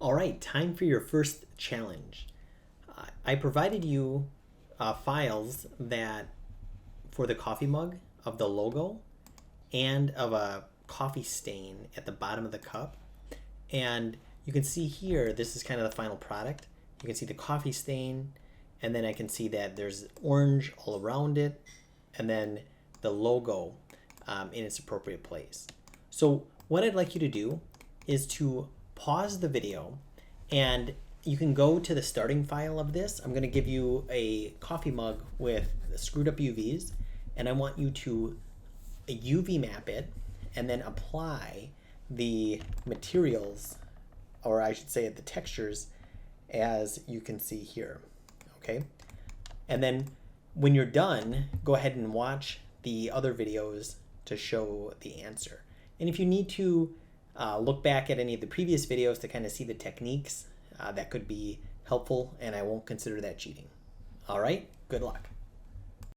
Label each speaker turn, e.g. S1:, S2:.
S1: All right, time for your first challenge. I provided you files that for the coffee mug of the logo and of a coffee stain at the bottom of the cup. And you can see here, this is kind of the final product. You can see the coffee stain, and then I can see that there's orange all around it, and then the logo in its appropriate place. So what I'd like you to do is to pause the video, and you can go to the starting file of this. I'm going to give you a coffee mug with screwed up UVs, and I want you to UV map it and then apply the materials, or I should say the textures, as you can see here. Okay, and then when you're done, go ahead and watch the other videos to show the answer. And if you need to look back at any of the previous videos to kind of see the techniques, that could be helpful, and I won't consider that cheating. All right, good luck.